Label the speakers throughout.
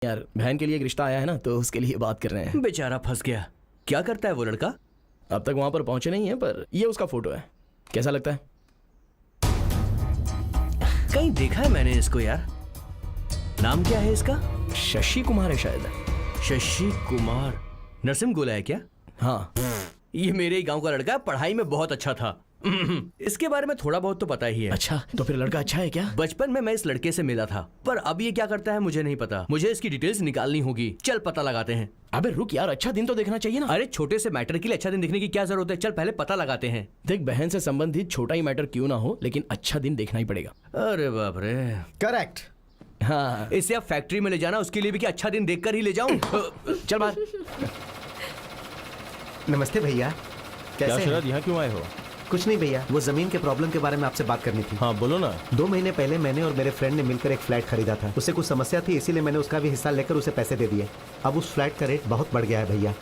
Speaker 1: यार बहन के लिए एक रिश्ता आया है ना, तो उसके लिए बात कर रहे हैं।
Speaker 2: बेचारा फंस गया। क्या करता है वो लड़का?
Speaker 1: अब तक वहां पर पहुंचे नहीं है, पर ये उसका फोटो है। कैसा लगता है?
Speaker 2: कहीं देखा है मैंने इसको यार। नाम क्या है इसका?
Speaker 1: शशि कुमार है शायद।
Speaker 2: शशि कुमार। नरसिम गोला है क्या?
Speaker 1: हाँ,
Speaker 2: ये मेरे ही गांव का लड़का है, पढ़ाई में बहुत अच्छा था। इसके बारे में थोड़ा बहुत तो पता ही है।
Speaker 1: अच्छा, तो फिर लड़का अच्छा है क्या?
Speaker 2: बचपन में मैं इस लड़के से मिला था, पर अब ये क्या करता है मुझे नहीं पता। मुझे इसकी डिटेल्स निकालनी होगी। चल पता लगाते हैं।
Speaker 1: अबे रुक यार, अच्छा दिन तो देखना चाहिए ना।
Speaker 2: अरे छोटे से मैटर के लिए अच्छा दिन देखने की क्या जरूरत है? चल पहले पता लगाते हैं।
Speaker 1: देख, बहन से संबंधित छोटा ही मैटर क्यों ना हो, लेकिन अच्छा दिन देखना ही पड़ेगा।
Speaker 2: अरे बाप रे।
Speaker 3: करेक्ट।
Speaker 1: हाँ,
Speaker 2: इसे अब फैक्ट्री में ले जाना, उसके लिए भी क्या अच्छा दिन देखकर ही ले जाऊं?
Speaker 1: चल बाहर।
Speaker 3: नमस्ते भैया,
Speaker 4: क्या
Speaker 3: कैसे
Speaker 4: शरद,
Speaker 3: हैं?
Speaker 4: यहाँ क्यों आए हो?
Speaker 3: कुछ नहीं भैया, वो जमीन के प्रॉब्लम के बारे में आपसे बात करनी थी।
Speaker 4: हाँ बोलो ना।
Speaker 3: 2 महीने पहले मैंने और मेरे फ्रेंड ने मिलकर एक फ्लैट खरीदा था। उससे कुछ समस्या थी, इसीलिए मैंने उसका भी हिस्सा लेकर उसे पैसे दे दिए। अब उस फ्लैट का रेट बहुत बढ़ गया है भैया,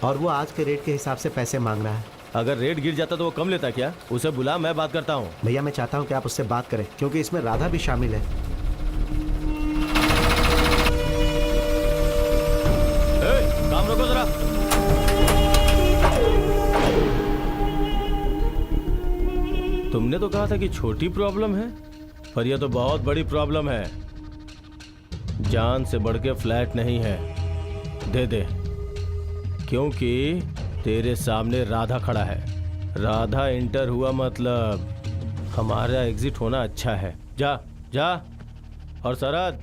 Speaker 3: और वो आज के रेट के हिसाब से पैसे मांग रहा है।
Speaker 4: अगर रेट गिर जाता तो वो कम लेता क्या? उसे बुला, मैं बात करता हूँ।
Speaker 3: भैया मैं चाहता हूँ कि आप उससे बात करें, क्योंकि इसमें राधा भी शामिल है।
Speaker 4: काम रोको जरा। तुमने तो कहा था कि छोटी प्रॉब्लम है, पर यह तो बहुत बड़ी प्रॉब्लम है। जान से बढ़ के फ्लैट नहीं है। दे दे, क्योंकि तेरे सामने राधा खड़ा है। राधा इंटर हुआ मतलब हमारा एग्जिट होना अच्छा है। जा जा। और शरद,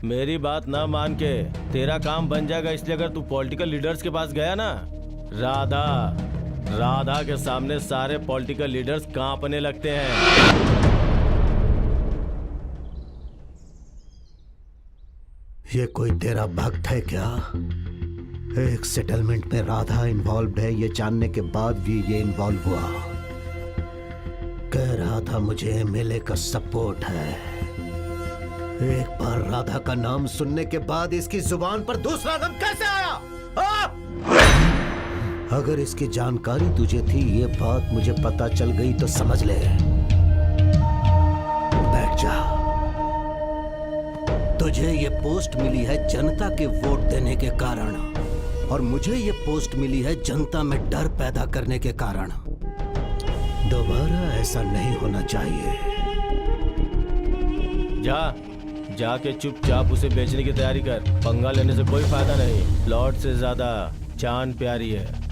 Speaker 4: मेरी बात ना मान के तेरा काम बन जाएगा, इसलिए अगर तू पॉलिटिकल लीडर्स के पास गया ना, राधा के सामने सारे पॉलिटिकल लीडर्स कांपने लगते हैं।
Speaker 3: ये कोई तेरा भक्त है क्या? एक सेटलमेंट में राधा इन्वॉल्व है, ये जानने के बाद भी ये इन्वॉल्व हुआ। कह रहा था मुझे एमएलए का सपोर्ट है। एक बार राधा का नाम सुनने के बाद इसकी जुबान पर दूसरा नाम कैसे आया? अगर इसकी जानकारी तुझे थी, ये बात मुझे पता चल गई तो समझ ले। बैठ जा। तुझे ये पोस्ट मिली है जनता के वोट देने के कारण, और मुझे ये पोस्ट मिली है जनता में डर पैदा करने के कारण। दोबारा ऐसा नहीं होना चाहिए।
Speaker 4: जाके चुपचाप उसे बेचने की तैयारी कर। पंगा लेने से कोई फायदा नहीं। प्लॉट से ज्यादा जान प्यारी है।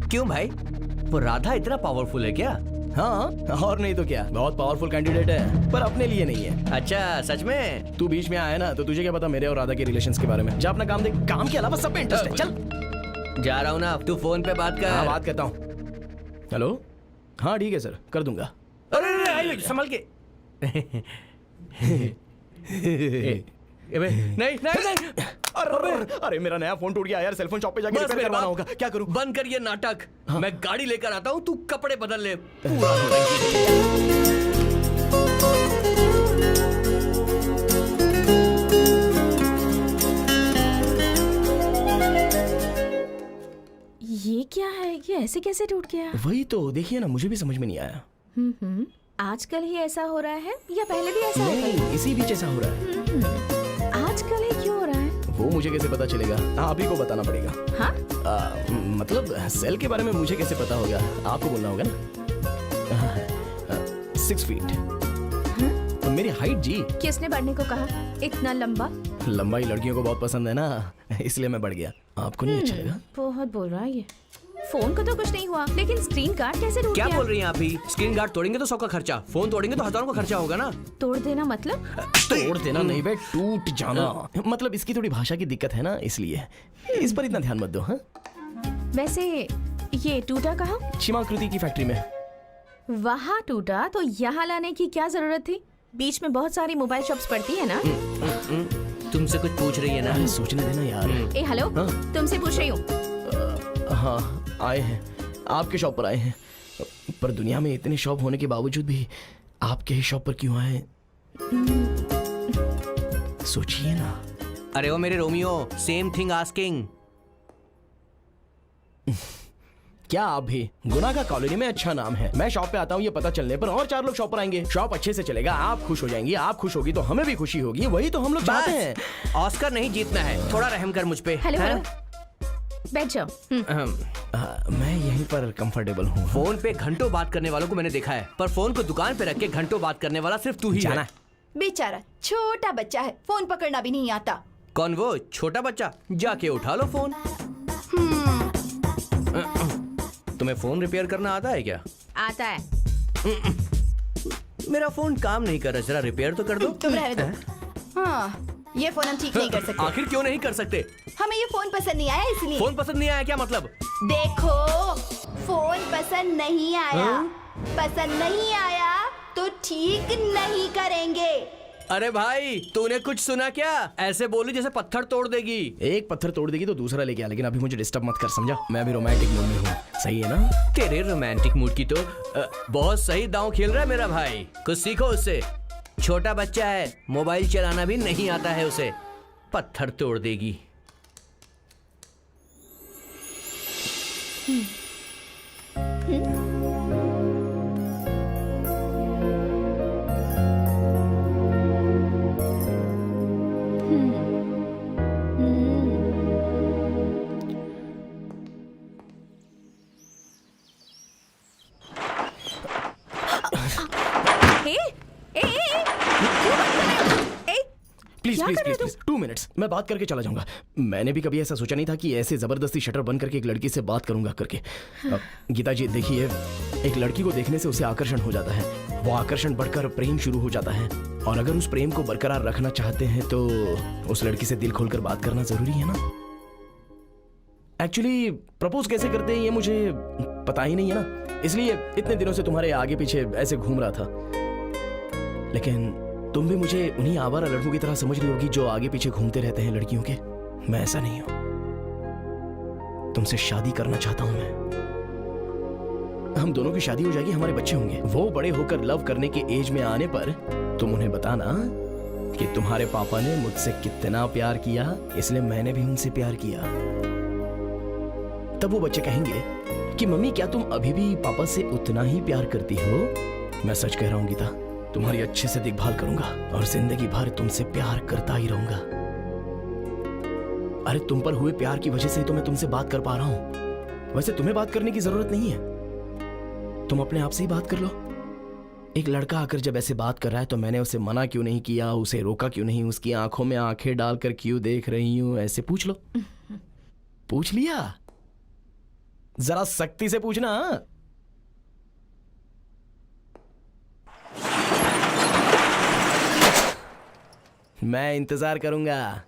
Speaker 2: क्यों भाई, वो राधा इतना पावरफुल है क्या?
Speaker 1: हाँ, और नहीं तो क्या, बहुत पावरफुल कैंडिडेट है, पर अपने लिए नहीं है।
Speaker 2: अच्छा, सच में?
Speaker 1: तू बीच में आया ना, तो तुझे क्या पता मेरे और राधा के रिलेशंस के बारे में। जा अपना काम देख, काम के अलावा सब में इंटरेस्ट है। चल
Speaker 2: जा रहा हूँ ना, तू फोन पे बात कर।
Speaker 1: हाँ, बात करता हूँ। हेलो, हाँ ठीक है सर, कर दूंगा।
Speaker 2: अरे संभल के। नहीं नहीं।
Speaker 1: अरे मेरा नया फोन टूट गया यार, सेलफोन शॉप पे जाके रिपेयर करवाना होगा। क्या करूं?
Speaker 2: बंद कर ये नाटक।
Speaker 1: हाँ?
Speaker 2: मैं गाड़ी लेकर आता हूँ, तू कपड़े बदल ले। पूरा नौटंकी।
Speaker 5: ये क्या है? ये ऐसे कैसे टूट गया?
Speaker 1: वही तो देखिए ना, मुझे भी समझ में नहीं आया।
Speaker 5: आजकल ही ऐसा हो रहा है या पहले भी ऐसा होता है?
Speaker 1: नहीं, इसी बीच ऐसा हो रहा है।
Speaker 5: आजकल ही क्यों हो रहा है?
Speaker 1: वो मुझे कैसे पता चलेगा? आप ही को बताना पड़ेगा।
Speaker 5: हाँ?
Speaker 1: मतलब सेल के बारे में मुझे कैसे पता होगा? आपको बोलना होगा ना। 6 फीट मेरी हाइट जी।
Speaker 5: किसने बढ़ने को कहा? इतना लंबा?
Speaker 1: लंबाई लड़कियों को बहुत पसंद है ना, इसलिए मैं बढ़ गया। आपको नहीं अच्छा लगा?
Speaker 5: बहुत बोल रहा है ये। फोन को तो कुछ नहीं हुआ, लेकिन स्क्रीन गार्ड कैसे टूट गया?
Speaker 2: क्या बोल रही हैं आप ही? स्क्रीन गार्ड तोड़ेंगे तो 100 का खर्चा, फोन तोड़ेंगे तो हजारों का खर्चा होगा ना।
Speaker 5: तोड़ देना मतलब?
Speaker 1: तोड़ देना नहीं बे, टूट जाना। मतलब इसकी थोड़ी भाषा की दिक्कत है ना, इसलिए इस पर इतना ध्यान मत दो। हाँ,
Speaker 5: वैसे ये टूटा कहाँ?
Speaker 1: क्षमाकृति की फैक्ट्री में।
Speaker 5: वहाँ टूटा तो यहाँ लाने की क्या जरूरत थी? बीच में बहुत सारी मोबाइल शॉप्स पड़ती है ना।
Speaker 2: तुमसे कुछ पूछ रही है ना?
Speaker 1: अरे सोचने देना यार।
Speaker 5: ए हेलो, तुमसे पूछ रही हूँ।
Speaker 1: हाँ, आए हैं, आपके शॉप पर आए हैं, पर दुनिया में इतने शॉप होने के बावजूद भी आपके ही शॉप पर क्यों आए? सोचिए ना।
Speaker 2: अरे वो मेरे रोमियो, सेम थिंग आस्किंग।
Speaker 1: क्या आप भी? गुनाह का कॉलोनी में अच्छा नाम है। मैं शॉप पे आता हूँ ये पता चलने पर और 4 लोग शॉप पर आएंगे। शॉप अच्छे से चलेगा, आप खुश हो जाएंगी, आप खुश होगी तो हमें भी खुशी होगी। वही तो हम लोग चाहते हैं।
Speaker 2: बस, ऑस्कर नहीं जीतना है, थोड़ा रहम कर मुझ पे।
Speaker 5: हेलो
Speaker 2: हैं?
Speaker 5: हेलो, बैठ जाओ।
Speaker 1: मैं यहीं पर कंफर्टेबल हूँ।
Speaker 2: फोन पे घंटों बात करने वालों को मैंने देखा है, पर फोन को दुकान पे रख के घंटों बात करने वाला सिर्फ तू ही
Speaker 1: जाना
Speaker 2: है।
Speaker 6: बेचारा छोटा बच्चा है, फोन पकड़ना भी नहीं आता।
Speaker 2: कौन वो छोटा बच्चा? जाके उठा लो फोन। तुम्हें फोन रिपेयर करना आता है क्या?
Speaker 5: आता है।
Speaker 2: मेरा फोन काम नहीं कर रहा, जरा रिपेयर तो कर दो।
Speaker 6: तुम रहने दो। हाँ, ये फोन हम ठीक नहीं कर सकते।
Speaker 2: आखिर क्यों नहीं कर सकते?
Speaker 6: हमें ये फोन पसंद नहीं आया इसलिए।
Speaker 2: फोन पसंद नहीं आया क्या मतलब?
Speaker 6: देखो, फोन पसंद नहीं आया, पसंद नहीं आया तो ठीक नहीं करेंगे।
Speaker 2: अरे भाई, तूने कुछ सुना क्या? ऐसे बोली जैसे पत्थर तोड़ देगी।
Speaker 1: एक पत्थर तोड़ देगी तो दूसरा लेके आ, लेकिन अभी मुझे डिस्टर्ब मत कर, समझा? मैं अभी रोमांटिक मूड में हूँ, सही है ना?
Speaker 2: तेरे रोमांटिक मूड की तो बहुत सही दांव खेल रहा है मेरा भाई। कुछ सीखो उससे। छोटा बच्चा है, मोबाइल चलाना भी नहीं आता है उसे, पत्थर तोड़ देगी।
Speaker 5: ए, ए, ए, ए, क्यों बात कर रहे हो? ए,
Speaker 1: प्लीज
Speaker 5: क्या
Speaker 1: प्लीज
Speaker 5: कर रहे
Speaker 1: प्लीज
Speaker 5: हो
Speaker 1: प्लीज 2 मिनट्स, मैं बात करके चला जाऊंगा। मैंने भी कभी ऐसा सोचा नहीं था कि ऐसे जबरदस्ती शटर बंद करके एक लड़की से बात करूंगा करके। गीता जी देखिए, एक लड़की को देखने से उसे आकर्षण हो जाता है, वो आकर्षण बढ़कर प्रेम शुरू हो जाता है, और अगर उस प्रेम को बरकरार रखना चाहते हैं तो उस लड़की से दिल खोलकर बात करना जरूरी है ना। एक्चुअली प्रपोज कैसे करते हैं ये मुझे पता ही नहीं है ना, इसलिए इतने दिनों से तुम्हारे आगे पीछे ऐसे घूम रहा था। लेकिन तुम भी मुझे उन्हीं आवारा लड़कों की तरह समझ रही होगी जो आगे पीछे घूमते रहते हैं लड़कियों के। मैं ऐसा नहीं हूं, तुमसे शादी करना चाहता हूं मैं। हम दोनों की शादी हो जाएगी, हमारे बच्चे होंगे। वो बड़े होकर लव करने के एज में आने पर तुम उन्हें बताना कि तुम्हारे पापा ने मुझसे कितना प्यार किया, इसलिए मैंने भी उनसे प्यार किया। तब वो बच्चे कहेंगे कि मम्मी क्या तुम अभी भी पापा से उतना ही प्यार करती हो? मैं सच कह रहा हूं गीता, तुम्हारी अच्छे से देखभाल करूंगा और जिंदगी भर तुमसे प्यार करता ही रहूंगा। अरे तुम पर हुए प्यार की वजह से तो मैं तुमसे बात कर पा रहा हूं। वैसे तुम्हें बात करने की जरूरत नहीं है, तुम अपने आप से ही बात कर लो। एक लड़का आकर जब ऐसे बात कर रहा है तो मैंने उसे मना क्यों नहीं किया, उसे रोका क्यों नहीं, उसकी आंखों में आंखें डालकर क्यों देख रही हूं, ऐसे पूछ लो। पूछ लिया? जरा सख्ती से पूछना। मैं इंतजार करूंगा।